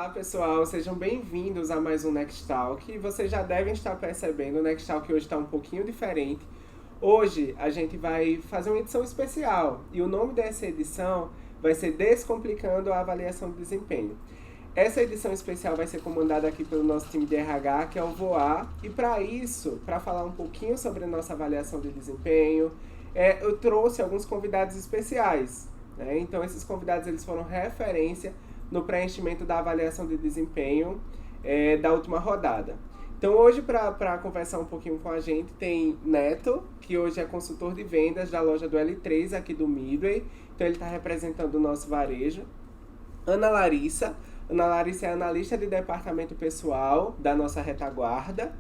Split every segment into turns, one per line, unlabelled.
Olá pessoal, sejam bem-vindos a mais um Next Talk. Vocês já devem estar percebendo, o Next Talk hoje está um pouquinho diferente. Hoje a gente vai fazer uma edição especial e o nome dessa edição vai ser Descomplicando a Avaliação de Desempenho. Essa edição especial vai ser comandada aqui pelo nosso time de RH, que é o VOA, e para isso, para falar um pouquinho sobre a nossa avaliação de desempenho, eu trouxe alguns convidados especiais, né? Então esses convidados eles foram referência no preenchimento da avaliação de desempenho da última rodada. Então hoje, para conversar um pouquinho com a gente, tem Neto, que hoje é consultor de vendas da loja do L3 aqui do Midway, então ele está representando o nosso varejo. Ana Larissa é analista de departamento pessoal da nossa retaguarda.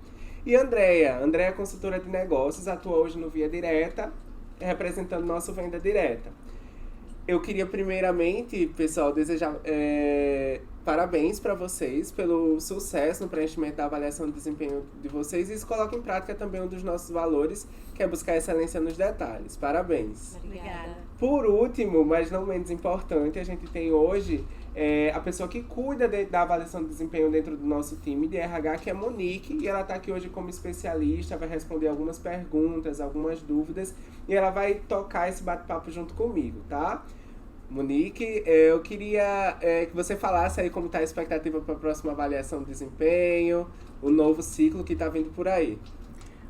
E Andréia é consultora de negócios, atua hoje no Via Direta, representando nosso Venda Direta. Eu queria primeiramente, pessoal, desejar parabéns para vocês pelo sucesso no preenchimento da avaliação de desempenho de vocês e isso coloca em prática também um dos nossos valores, que é buscar excelência nos detalhes. Parabéns!
Obrigada.
Por último, mas não menos importante, a gente tem hoje a pessoa que cuida da avaliação de desempenho dentro do nosso time de RH, que é Monique, e ela está aqui hoje como especialista, vai responder algumas perguntas, algumas dúvidas, e ela vai tocar esse bate-papo junto comigo, tá? Monique, eu queria que você falasse aí como está a expectativa para a próxima avaliação de desempenho, o novo ciclo que está vindo por aí.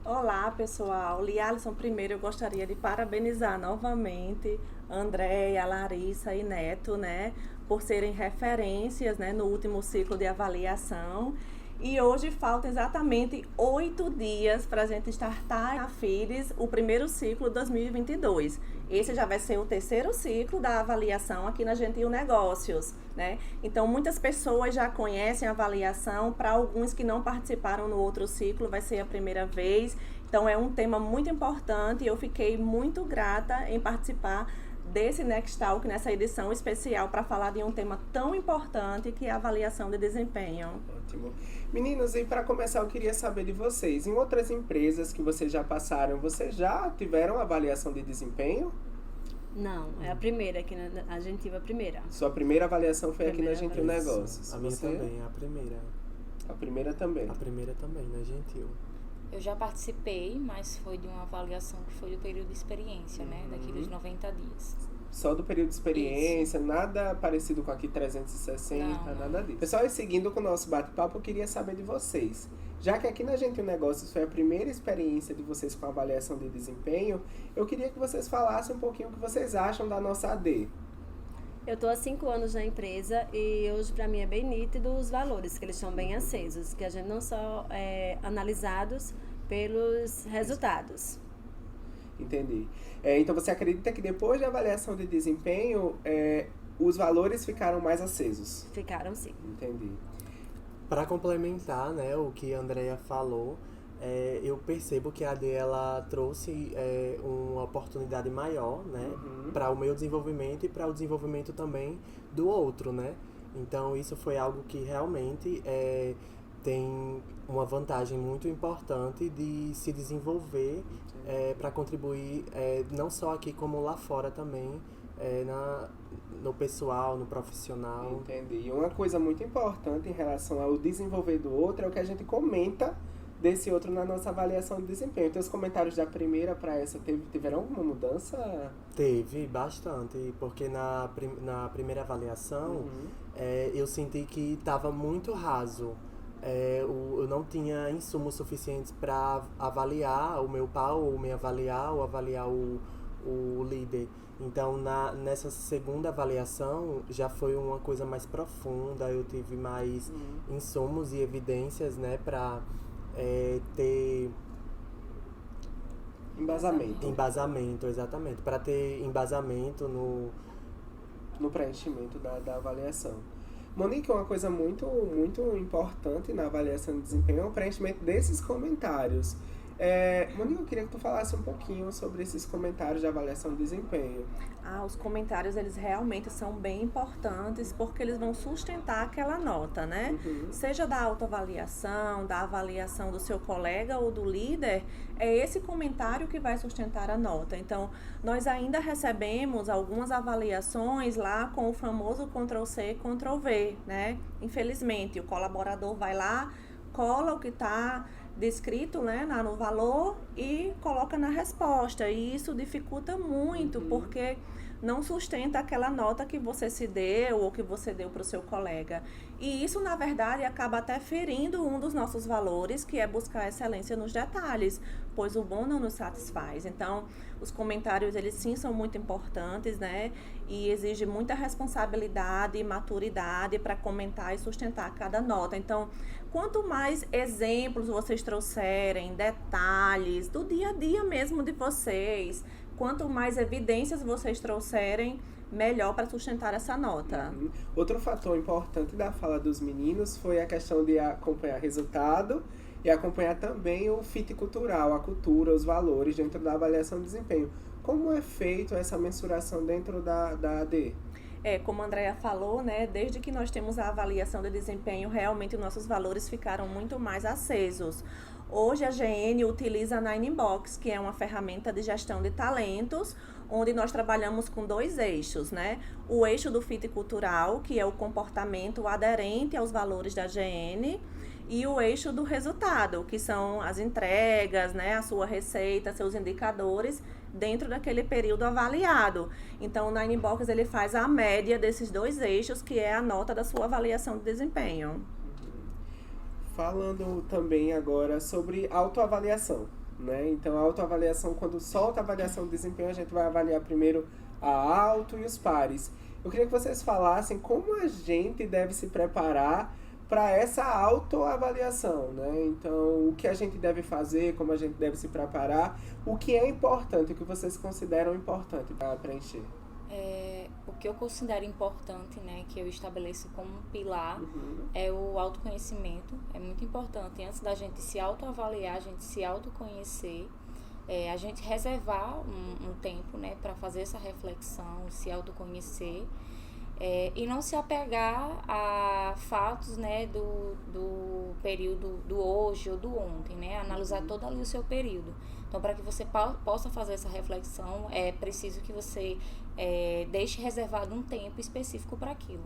Olá, pessoal. Lialisson, primeiro eu gostaria de parabenizar novamente Andréia, Larissa e Neto, né, por serem referências, né, no último ciclo de avaliação. E hoje faltam exatamente 8 dias para a gente startar na FIDES o primeiro ciclo 2022. Esse já vai ser o terceiro ciclo da avaliação aqui na Gentil Negócios, né? Então, muitas pessoas já conhecem a avaliação, para alguns que não participaram no outro ciclo, vai ser a primeira vez. Então, é um tema muito importante e eu fiquei muito grata em participar desse Next Talk, nessa edição especial, para falar de um tema tão importante que é a avaliação de desempenho.
Ótimo. Meninos, e para começar eu queria saber de vocês, em outras empresas que vocês já passaram, vocês já tiveram avaliação de desempenho?
Não, é a primeira, aqui a Gentil é a primeira.
Sua primeira avaliação foi aqui na Gentil
Isso.
Negócios.
A minha
Você?
também, a primeira.
A primeira também.
A primeira também, na Gentil.
Eu já participei, mas foi de uma avaliação que foi do período de experiência, né? Daqueles 90 dias.
Só do período de experiência, nada parecido com aqui 360,
Não.
nada disso. Pessoal, e seguindo com o nosso bate-papo, eu queria saber de vocês. Já que aqui na Gentil Negócios foi a primeira experiência de vocês com a avaliação de desempenho, eu queria que vocês falassem um pouquinho o que vocês acham da nossa AD.
Eu estou há 5 anos na empresa e hoje para mim é bem nítido os valores, que eles estão bem acesos, que a gente não só é analisados pelos resultados.
Entendi. Então você acredita que depois da avaliação de desempenho, os valores ficaram mais acesos?
Ficaram sim.
Entendi.
Para complementar, né, o que a Andréia falou, eu percebo que a AD ela trouxe uma oportunidade maior, né, para o meu desenvolvimento e para o desenvolvimento também do outro, né? Então isso foi algo que realmente tem uma vantagem muito importante de se desenvolver para contribuir não só aqui como lá fora também, no pessoal, no profissional.
Entendi. E uma coisa muito importante em relação ao desenvolver do outro é o que a gente comenta desse outro na nossa avaliação de desempenho. Então, os comentários da primeira para essa tiveram alguma mudança?
Teve bastante, porque na primeira avaliação eu senti que estava muito raso. Eu não tinha insumos suficientes para avaliar o meu pau, ou me avaliar, ou avaliar o líder. Então, nessa segunda avaliação, já foi uma coisa mais profunda, eu tive mais insumos e evidências, né, para ter... Embasamento, exatamente. Para ter embasamento
no preenchimento da avaliação. Monique, uma coisa muito, muito importante na avaliação de desempenho é o preenchimento desses comentários. Mônica, eu queria que tu falasse um pouquinho sobre esses comentários de avaliação de desempenho.
Os comentários, eles realmente são bem importantes porque eles vão sustentar aquela nota, né? Seja da autoavaliação, da avaliação do seu colega ou do líder, é esse comentário que vai sustentar a nota. Então, nós ainda recebemos algumas avaliações lá com o famoso Ctrl+C, Ctrl+V, né? Infelizmente, o colaborador vai lá, cola o que está descrito, né, no valor e coloca na resposta. E isso dificulta muito, porque não sustenta aquela nota que você se deu ou que você deu para o seu colega. E isso, na verdade, acaba até ferindo um dos nossos valores, que é buscar excelência nos detalhes, pois o bom não nos satisfaz. Então, os comentários, eles sim são muito importantes, né? E exige muita responsabilidade e maturidade para comentar e sustentar cada nota. Então, quanto mais exemplos vocês trouxerem, detalhes do dia a dia mesmo de vocês, quanto mais evidências vocês trouxerem, melhor para sustentar essa nota.
Outro fator importante da fala dos meninos foi a questão de acompanhar resultado e acompanhar também o fit cultural, a cultura, os valores dentro da avaliação de desempenho. Como é feito essa mensuração dentro da AD?
Como a Andrea falou, né, desde que nós temos a avaliação de desempenho, realmente nossos valores ficaram muito mais acesos. Hoje a GN utiliza a Ninebox, que é uma ferramenta de gestão de talentos, onde nós trabalhamos com 2 eixos, né? O eixo do fit cultural, que é o comportamento aderente aos valores da GN, e o eixo do resultado, que são as entregas, né, a sua receita, seus indicadores, dentro daquele período avaliado. Então, o Ninebox, ele faz a média desses 2 eixos, que é a nota da sua avaliação de desempenho.
Falando também agora sobre autoavaliação, né? Então, a autoavaliação, quando solta a avaliação de desempenho, a gente vai avaliar primeiro a auto e os pares. Eu queria que vocês falassem como a gente deve se preparar para essa autoavaliação, né? Então, o que a gente deve fazer, como a gente deve se preparar, o que é importante, o que vocês consideram importante para preencher?
O que eu considero importante, né, que eu estabeleço como um pilar, é o autoconhecimento. É muito importante, antes da gente se autoavaliar, a gente se autoconhecer, a gente reservar um tempo, né, para fazer essa reflexão, se autoconhecer, e não se apegar a fatos, né, do período do hoje ou do ontem, né, analisar todo ali o seu período. Então, para que você possa fazer essa reflexão, é preciso que você deixe reservado um tempo específico para aquilo.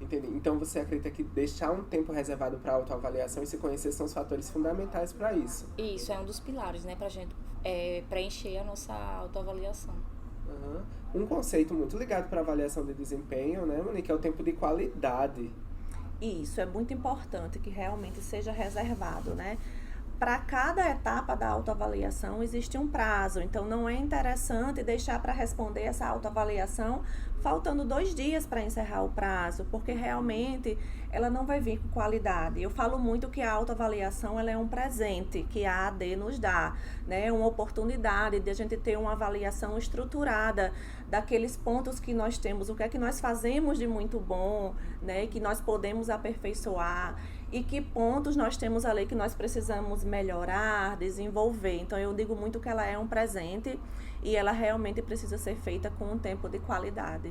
Entendi. Então, você acredita que deixar um tempo reservado para autoavaliação e se conhecer são os fatores fundamentais para isso?
Isso é um dos pilares, né, para a gente preencher a nossa autoavaliação.
Um conceito muito ligado para avaliação de desempenho, né, Monique, é o tempo de qualidade.
Isso, é muito importante que realmente seja reservado, né? Para cada etapa da autoavaliação existe um prazo, então não é interessante deixar para responder essa autoavaliação faltando 2 dias para encerrar o prazo, porque realmente ela não vai vir com qualidade. Eu falo muito que a autoavaliação, ela é um presente que a AD nos dá, né? Uma oportunidade de a gente ter uma avaliação estruturada daqueles pontos que nós temos, o que é que nós fazemos de muito bom, né? Que nós podemos aperfeiçoar e que pontos nós temos ali que nós precisamos melhorar, desenvolver. Então, eu digo muito que ela é um presente e ela realmente precisa ser feita com um tempo de qualidade.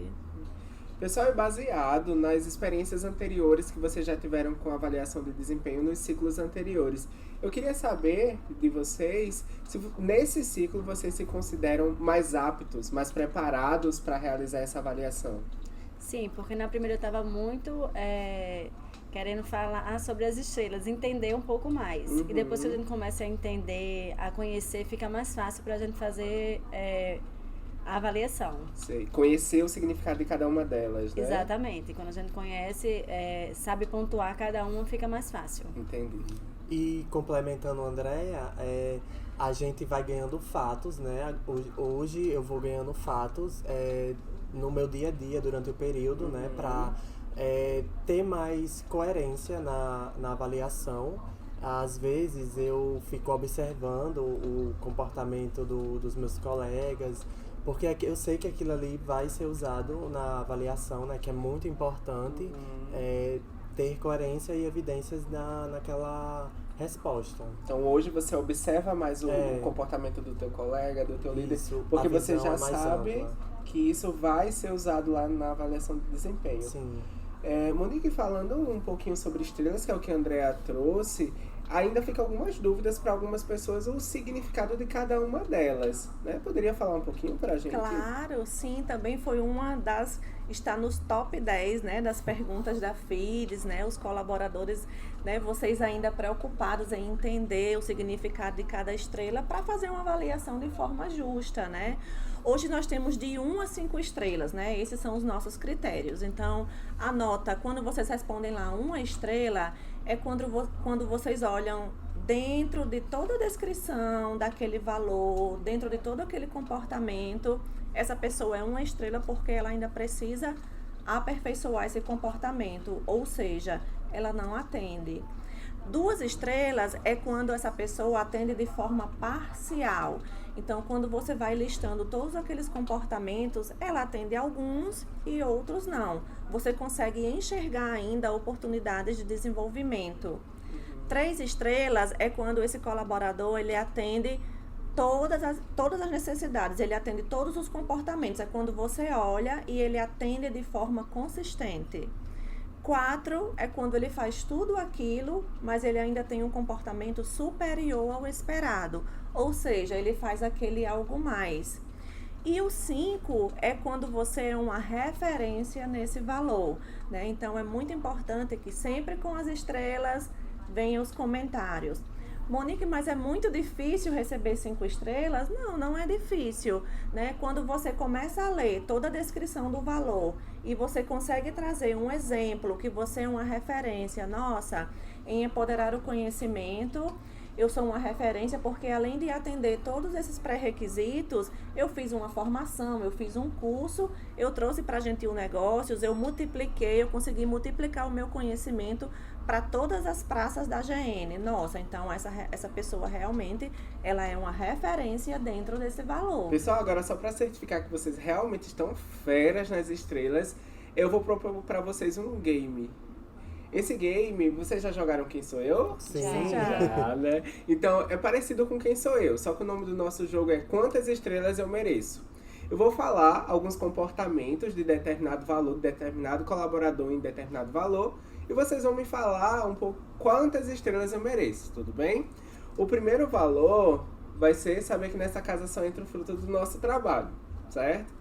Pessoal, é baseado nas experiências anteriores que vocês já tiveram com avaliação de desempenho nos ciclos anteriores. Eu queria saber de vocês se nesse ciclo vocês se consideram mais aptos, mais preparados para realizar essa avaliação.
Sim, porque na primeira eu estava muito querendo falar sobre as estrelas, entender um pouco mais. E depois que a gente começa a entender, a conhecer, fica mais fácil para a gente fazer a avaliação.
Sei. Conhecer o significado de cada uma delas, né?
Exatamente. Quando a gente conhece, sabe pontuar cada uma, fica mais fácil.
Entendi.
E complementando a Andrea, a gente vai ganhando fatos, né? Hoje eu vou ganhando fatos no meu dia a dia, durante o período, né? Para ter mais coerência na avaliação. Às vezes eu fico observando o comportamento dos meus colegas, porque eu sei que aquilo ali vai ser usado na avaliação, né? Que é muito importante ter coerência e evidências naquela resposta.
Então hoje você observa mais o
É.
comportamento do teu colega, do teu líder,
Isso,
porque
a
você
visão
já
é mais
sabe
ampla.
que isso vai ser usado lá na avaliação de desempenho.
Sim.
Monique, falando um pouquinho sobre estrelas, que é o que a Andrea trouxe, ainda fica algumas dúvidas para algumas pessoas o significado de cada uma delas, né? Poderia falar um pouquinho para a gente?
Claro, sim, também foi uma das, está nos top 10, né, das perguntas da FIDES, né, os colaboradores, né, vocês ainda preocupados em entender o significado de cada estrela para fazer uma avaliação de forma justa, né? Hoje nós temos de 1 a 5 estrelas, né? Esses são os nossos critérios. Então, a nota, quando vocês respondem lá 1 estrela, é quando vocês olham dentro de toda a descrição daquele valor, dentro de todo aquele comportamento, essa pessoa é 1 estrela porque ela ainda precisa aperfeiçoar esse comportamento, ou seja, ela não atende. 2 estrelas é quando essa pessoa atende de forma parcial. Então, quando você vai listando todos aqueles comportamentos, ela atende alguns e outros não. Você consegue enxergar ainda oportunidades de desenvolvimento. 3 estrelas é quando esse colaborador ele atende todas as necessidades, ele atende todos os comportamentos. É quando você olha e ele atende de forma consistente. 4 é quando ele faz tudo aquilo, mas ele ainda tem um comportamento superior ao esperado. Ou seja, ele faz aquele algo mais. E o 5 é quando você é uma referência nesse valor, né? Então, é muito importante que sempre com as estrelas venham os comentários. Monique, mas é muito difícil receber 5 estrelas? Não, não é difícil, né? Quando você começa a ler toda a descrição do valor e você consegue trazer um exemplo que você é uma referência, nossa, em empoderar o conhecimento, eu sou uma referência porque além de atender todos esses pré-requisitos, eu fiz uma formação, eu fiz um curso, eu trouxe para a Gentil Negócios, eu multipliquei, eu consegui multiplicar o meu conhecimento para todas as praças da GN. Nossa, então essa pessoa realmente, ela é uma referência dentro desse valor.
Pessoal, agora só para certificar que vocês realmente estão feras nas estrelas, eu vou propor para vocês um game. Esse game, vocês já jogaram Quem Sou Eu?
Sim.
Já, né? Então, é parecido com Quem Sou Eu, só que o nome do nosso jogo é Quantas Estrelas Eu Mereço. Eu vou falar alguns comportamentos de determinado valor, de determinado colaborador em determinado valor, e vocês vão me falar um pouco quantas estrelas eu mereço, tudo bem? O primeiro valor vai ser saber que nessa casa só entra o fruto do nosso trabalho, certo?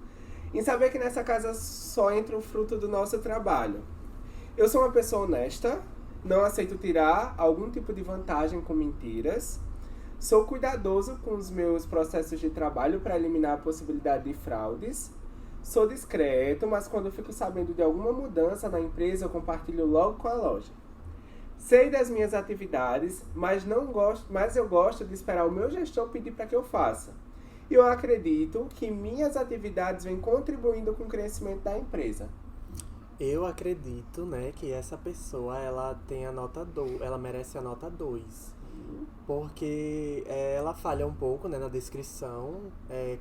Em saber que nessa casa só entra o fruto do nosso trabalho. Eu sou uma pessoa honesta, não aceito tirar algum tipo de vantagem com mentiras, sou cuidadoso com os meus processos de trabalho para eliminar a possibilidade de fraudes, sou discreto, mas quando fico sabendo de alguma mudança na empresa, eu compartilho logo com a loja. Sei das minhas atividades, mas eu gosto de esperar o meu gestor pedir para que eu faça. E eu acredito que minhas atividades vêm contribuindo com o crescimento da empresa.
Eu acredito, né, que essa pessoa, ela tem a nota 2, ela merece a nota 2. Porque ela falha um pouco, né, na descrição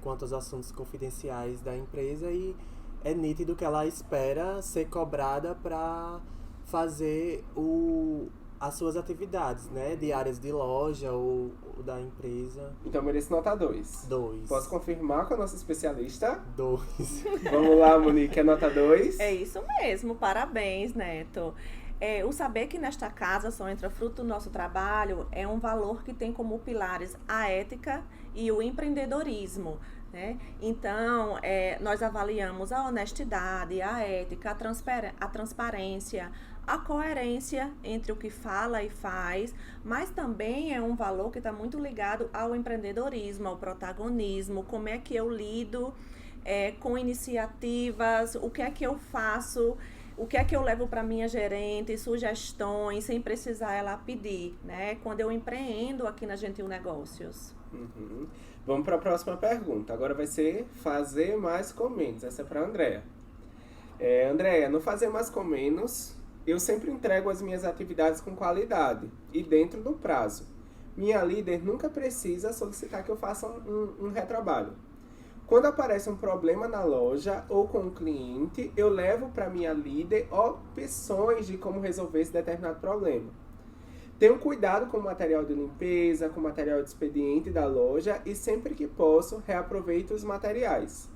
quanto aos assuntos confidenciais da empresa e é nítido que ela espera ser cobrada para fazer as suas atividades, né, diárias de loja ou da empresa.
Então eu mereço nota 2.
2.
Posso confirmar com a nossa especialista?
2.
Vamos lá, Monique, é nota 2?
É isso mesmo, parabéns, Neto. O saber que nesta casa só entra fruto do nosso trabalho é um valor que tem como pilares a ética e o empreendedorismo, né? Então, nós avaliamos a honestidade, a ética, a transparência, a coerência entre o que fala e faz, mas também é um valor que está muito ligado ao empreendedorismo, ao protagonismo, como é que eu lido com iniciativas, o que é que eu faço, o que é que eu levo para minha gerente, sugestões, sem precisar ela pedir, né? Quando eu empreendo aqui na Gentil Negócios.
Uhum. Vamos para a próxima pergunta. Agora vai ser fazer mais com menos. Essa é para a Andrea. Andrea, no fazer mais com menos, eu sempre entrego as minhas atividades com qualidade e dentro do prazo. Minha líder nunca precisa solicitar que eu faça um retrabalho. Quando aparece um problema na loja ou com o cliente, eu levo para minha líder opções de como resolver esse determinado problema. Tenho cuidado com o material de limpeza, com o material de expediente da loja e sempre que posso, reaproveito os materiais.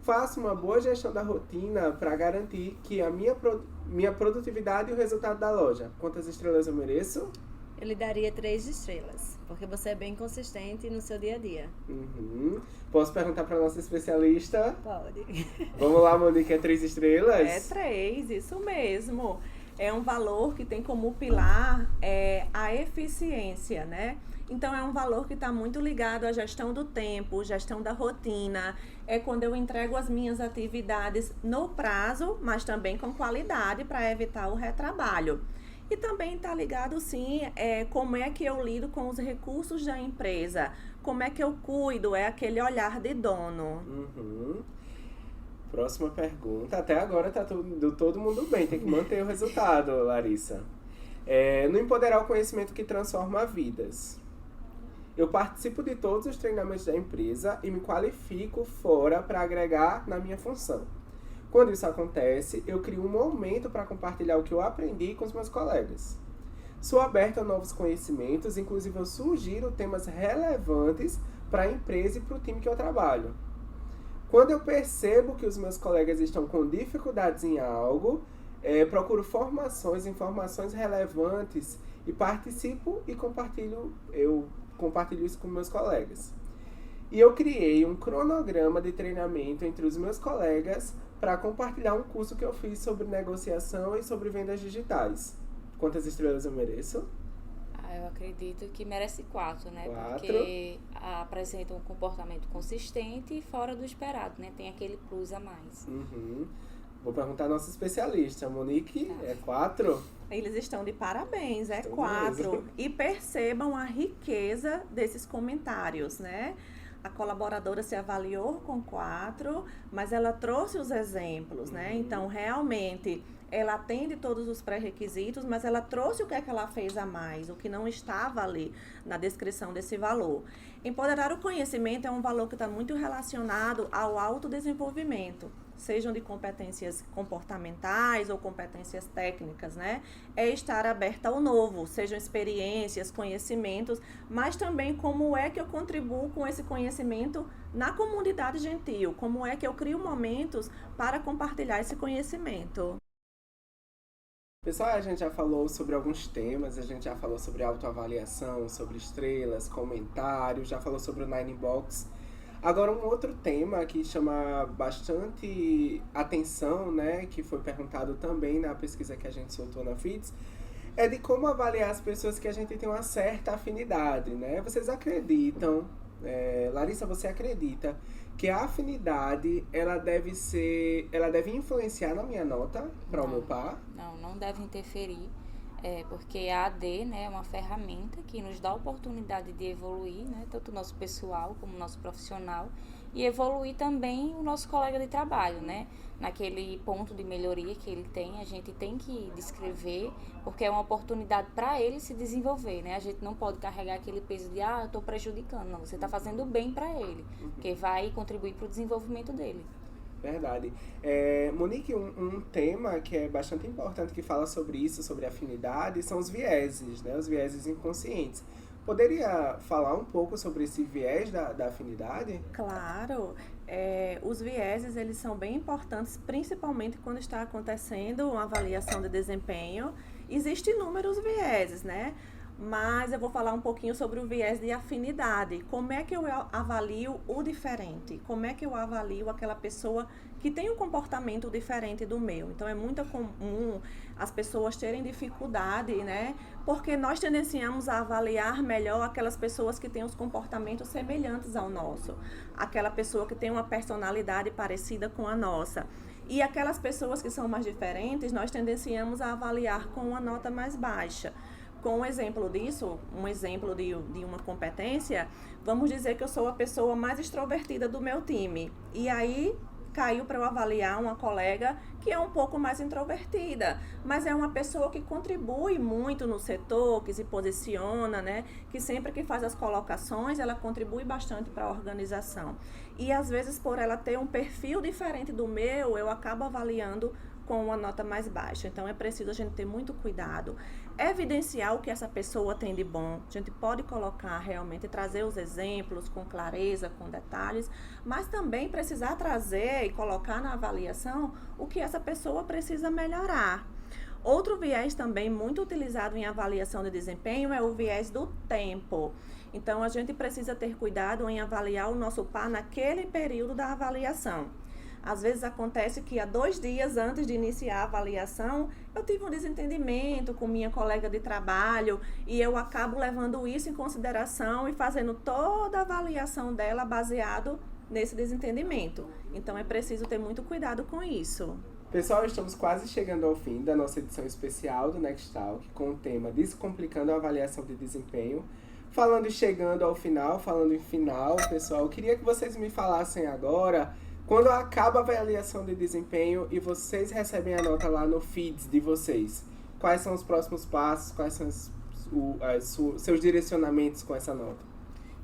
Faço uma boa gestão da rotina para garantir que a minha produtividade e o resultado da loja. Quantas estrelas eu mereço?
Eu lhe daria 3 estrelas, porque você é bem consistente no seu dia a dia.
Posso perguntar para nossa especialista?
Pode.
Vamos lá, Monique, é 3 estrelas?
É 3, isso mesmo. É um valor que tem como pilar a eficiência, né? Então, é um valor que está muito ligado à gestão do tempo, gestão da rotina. É quando eu entrego as minhas atividades no prazo, mas também com qualidade para evitar o retrabalho. E também está ligado, sim, como é que eu lido com os recursos da empresa. Como é que eu cuido, é aquele olhar de dono.
Próxima pergunta. Até agora tá todo mundo bem, tem que manter o resultado, Larissa. No empoderar o conhecimento que transforma vidas. Eu participo de todos os treinamentos da empresa e me qualifico fora para agregar na minha função. Quando isso acontece, eu crio um momento para compartilhar o que eu aprendi com os meus colegas. Sou aberta a novos conhecimentos, inclusive eu sugiro temas relevantes para a empresa e para o time que eu trabalho. Quando eu percebo que os meus colegas estão com dificuldades em algo, procuro informações relevantes e participo e compartilho isso com meus colegas. E eu criei um cronograma de treinamento entre os meus colegas para compartilhar um curso que eu fiz sobre negociação e sobre vendas digitais. Quantas estrelas eu mereço?
Eu acredito que merece 4, né?
4.
Porque apresenta um comportamento consistente e fora do esperado, né? Tem aquele plus a mais.
Vou perguntar à nossa especialista, Monique, 4?
Eles estão de parabéns,
Estão
4.
mesmo.
E percebam a riqueza desses comentários, né? A colaboradora se avaliou com 4, mas ela trouxe os exemplos, né? Então, realmente, ela atende todos os pré-requisitos, mas ela trouxe o que é que ela fez a mais, o que não estava ali na descrição desse valor. Empoderar o conhecimento é um valor que está muito relacionado ao autodesenvolvimento, sejam de competências comportamentais ou competências técnicas, né? É estar aberta ao novo, sejam experiências, conhecimentos, mas também como é que eu contribuo com esse conhecimento na comunidade gentil, como é que eu crio momentos para compartilhar esse conhecimento.
Pessoal, a gente já falou sobre alguns temas, a gente já falou sobre autoavaliação, sobre estrelas, comentários, já falou sobre o Nine Box. Agora, um outro tema que chama bastante atenção, né, que foi perguntado também na pesquisa que a gente soltou na FITS, é de como avaliar as pessoas que a gente tem uma certa afinidade, né? Vocês acreditam, Larissa, você acredita que a afinidade, ela deve influenciar na minha nota para o meu par?
Não deve interferir, porque a AD, né, é uma ferramenta que nos dá a oportunidade de evoluir, né, tanto o nosso pessoal como o nosso profissional, e evoluir também o nosso colega de trabalho, né? Naquele ponto de melhoria que ele tem, a gente tem que descrever, porque é uma oportunidade para ele se desenvolver, né? A gente não pode carregar aquele peso de, eu estou prejudicando. Não, você está fazendo bem para ele, porque vai contribuir para o desenvolvimento dele.
Verdade. Monique, um tema que é bastante importante que fala sobre isso, sobre afinidade, são os vieses, né? Os vieses inconscientes. Poderia falar um pouco sobre esse viés da afinidade?
Claro. Os vieses, eles são bem importantes, principalmente quando está acontecendo uma avaliação de desempenho. Existem inúmeros vieses, né? Mas eu vou falar um pouquinho sobre o viés de afinidade. Como é que eu avalio o diferente? Como é que eu avalio aquela pessoa que tem um comportamento diferente do meu? Então, é muito comum as pessoas terem dificuldade, né? Porque nós tendenciamos a avaliar melhor aquelas pessoas que têm os comportamentos semelhantes ao nosso. Aquela pessoa que tem uma personalidade parecida com a nossa. E aquelas pessoas que são mais diferentes, nós tendenciamos a avaliar com uma nota mais baixa. Com um exemplo disso, um exemplo de uma competência, vamos dizer que eu sou a pessoa mais extrovertida do meu time. E aí caiu para eu avaliar uma colega que é um pouco mais introvertida, mas é uma pessoa que contribui muito no setor, que se posiciona, né? Que sempre que faz as colocações, ela contribui bastante para a organização. E às vezes, por ela ter um perfil diferente do meu, eu acabo avaliando com uma nota mais baixa. Então, é preciso a gente ter muito cuidado, evidenciar o que essa pessoa tem de bom. A gente pode colocar realmente, trazer os exemplos com clareza, com detalhes, mas também precisar trazer e colocar na avaliação o que essa pessoa precisa melhorar. Outro viés também muito utilizado em avaliação de desempenho é o viés do tempo. Então, a gente precisa ter cuidado em avaliar o nosso par naquele período da avaliação. Às vezes acontece que há 2 dias antes de iniciar a avaliação, eu tive um desentendimento com minha colega de trabalho e eu acabo levando isso em consideração e fazendo toda a avaliação dela baseado nesse desentendimento. Então, é preciso ter muito cuidado com isso.
Pessoal, estamos quase chegando ao fim da nossa edição especial do Nextalk com o tema Descomplicando a Avaliação de Desempenho. Falando e chegando ao final, falando em final, pessoal, eu queria que vocês me falassem agora, quando acaba a avaliação de desempenho e vocês recebem a nota lá no feeds de vocês, quais são os próximos passos, quais são seus direcionamentos com essa nota?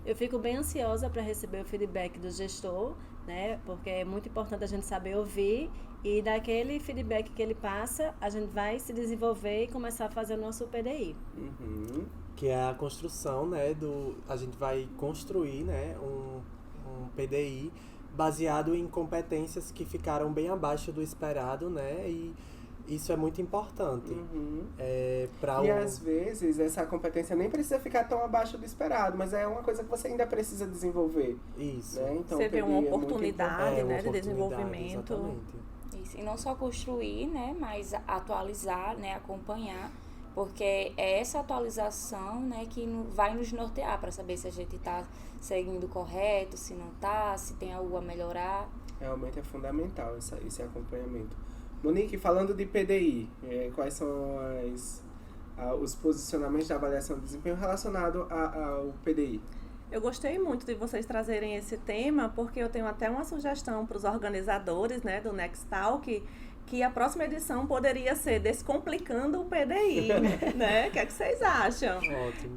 Eu fico bem ansiosa para receber o feedback do gestor, né? Porque é muito importante a gente saber ouvir e daquele feedback que ele passa, a gente vai se desenvolver e começar a fazer o nosso PDI.
Uhum.
Que é a construção, né, a gente vai construir, né, um PDI baseado em competências que ficaram bem abaixo do esperado, né, e isso é muito importante.
Uhum. Às vezes essa competência nem precisa ficar tão abaixo do esperado, mas é uma coisa que você ainda precisa desenvolver.
Isso.
Né? Então,
você vê uma oportunidade, né, de desenvolvimento.
Exatamente.
Isso. E não só construir, né, mas atualizar, né, acompanhar, porque é essa atualização, né, que vai nos nortear para saber se a gente está seguindo correto, se não está, se tem algo a melhorar.
Realmente é fundamental esse acompanhamento. Monique, falando de PDI, quais são os posicionamentos de avaliação de desempenho relacionados ao PDI?
Eu gostei muito de vocês trazerem esse tema, porque eu tenho até uma sugestão para os organizadores, né, do Nextalk, que a próxima edição poderia ser Descomplicando o PDI, né? O que é que vocês acham?
Ótimo.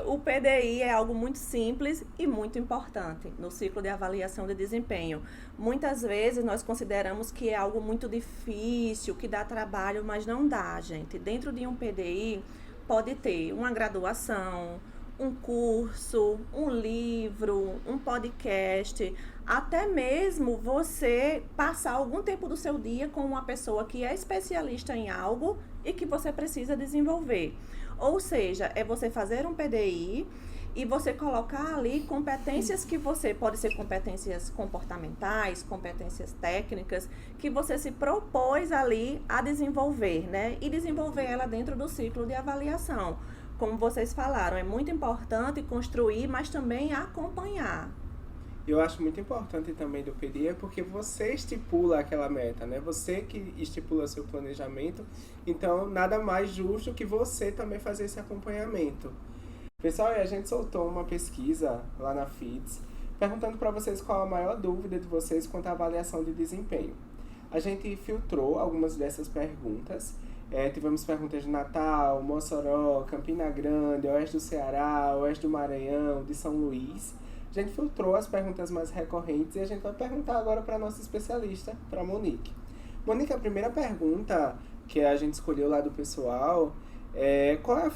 O PDI é algo muito simples e muito importante no ciclo de avaliação de desempenho. Muitas vezes nós consideramos que é algo muito difícil, que dá trabalho, mas não dá, gente. Dentro de um PDI pode ter uma graduação, um curso, um livro, um podcast, até mesmo você passar algum tempo do seu dia com uma pessoa que é especialista em algo e que você precisa desenvolver. Ou seja, é você fazer um PDI e você colocar ali competências que você, pode ser competências comportamentais, competências técnicas, que você se propôs ali a desenvolver, né? E desenvolver ela dentro do ciclo de avaliação. Como vocês falaram, é muito importante construir, mas também acompanhar.
Eu acho muito importante também do PDI porque você estipula aquela meta, né? Você que estipula seu planejamento, então nada mais justo que você também fazer esse acompanhamento. Pessoal, a gente soltou uma pesquisa lá na FIDS, perguntando para vocês qual a maior dúvida de vocês quanto à avaliação de desempenho. A gente filtrou algumas dessas perguntas. Tivemos perguntas de Natal, Mossoró, Campina Grande, Oeste do Ceará, Oeste do Maranhão, de São Luís. A gente filtrou as perguntas mais recorrentes e a gente vai perguntar agora para a nossa especialista, para a Monique. Monique, a primeira pergunta que a gente escolheu lá do pessoal é qual é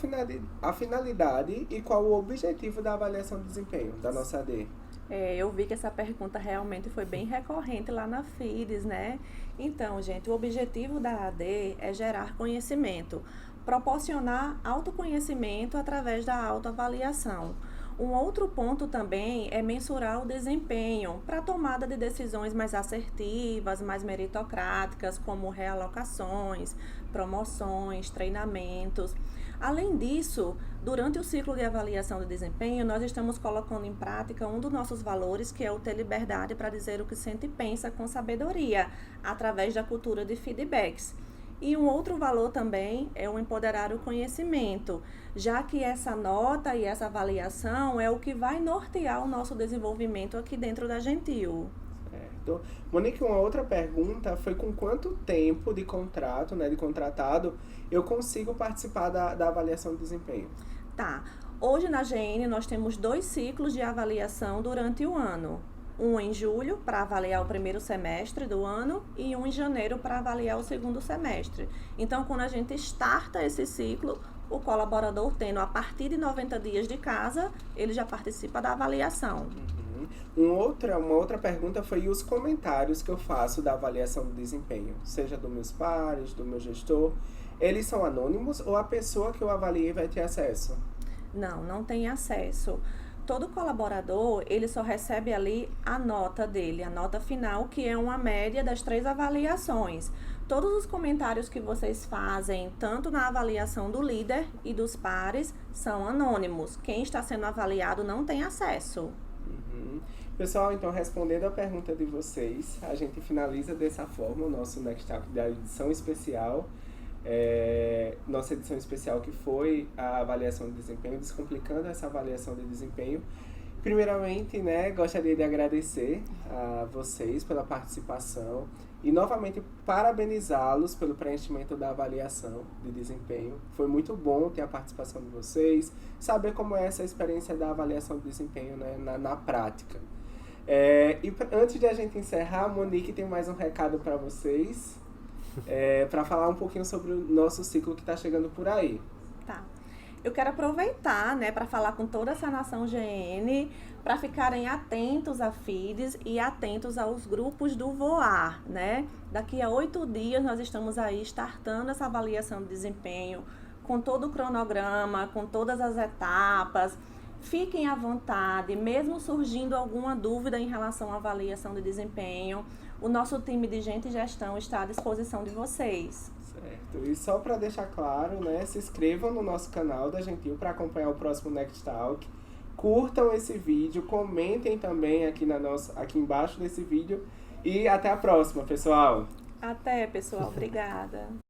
a finalidade e qual o objetivo da avaliação de desempenho da nossa AD?
Eu vi que essa pergunta realmente foi bem recorrente lá na FIDS, né? Então, gente, o objetivo da AD é gerar conhecimento, proporcionar autoconhecimento através da autoavaliação. Um outro ponto também é mensurar o desempenho para a tomada de decisões mais assertivas, mais meritocráticas, como realocações, promoções, treinamentos. Além disso, durante o ciclo de avaliação de desempenho, nós estamos colocando em prática um dos nossos valores, que é o ter liberdade para dizer o que sente e pensa com sabedoria, através da cultura de feedbacks. E um outro valor também é o empoderar o conhecimento, já que essa nota e essa avaliação é o que vai nortear o nosso desenvolvimento aqui dentro da Gentil.
Certo. Monique, uma outra pergunta foi com quanto tempo de contrato, né, de contratado, eu consigo participar da avaliação de desempenho?
Tá. Hoje na GN nós temos 2 ciclos de avaliação durante o ano. um em julho para avaliar o primeiro semestre do ano e um em janeiro para avaliar o segundo semestre. Então, quando a gente starta esse ciclo, o colaborador tendo a partir de 90 dias de casa, ele já participa da avaliação.
Uma outra pergunta foi: e os comentários que eu faço da avaliação do desempenho, seja dos meus pares, do meu gestor, eles são anônimos ou a pessoa que eu avaliei vai ter acesso?
Não tem acesso. Todo colaborador, ele só recebe ali a nota dele, a nota final, que é uma média das 3 avaliações. Todos os comentários que vocês fazem, tanto na avaliação do líder e dos pares, são anônimos. Quem está sendo avaliado não tem acesso.
Pessoal, então, respondendo a pergunta de vocês, a gente finaliza dessa forma o nosso Next Talk da edição especial. Nossa edição especial, que foi a avaliação de desempenho, descomplicando essa avaliação de desempenho. Primeiramente, né, gostaria de agradecer a vocês pela participação e novamente parabenizá-los pelo preenchimento da avaliação de desempenho. Foi muito bom ter a participação de vocês, saber como é essa experiência da avaliação de desempenho, né, na prática. E antes de a gente encerrar, a Monique tem mais um recado para vocês. Para falar um pouquinho sobre o nosso ciclo que está chegando por aí.
Tá. Eu quero aproveitar, né, para falar com toda essa nação GN, para ficarem atentos à FIDES e atentos aos grupos do VOAR, né? Daqui a 8 dias nós estamos aí startando essa avaliação de desempenho, com todo o cronograma, com todas as etapas. Fiquem à vontade, mesmo surgindo alguma dúvida em relação à avaliação de desempenho, o nosso time de gente e gestão está à disposição de vocês.
Certo. E só para deixar claro, né, se inscrevam no nosso canal da Gentil para acompanhar o próximo Next Talk. Curtam esse vídeo, comentem também aqui embaixo desse vídeo. E até a próxima, pessoal!
Até, pessoal. Obrigada.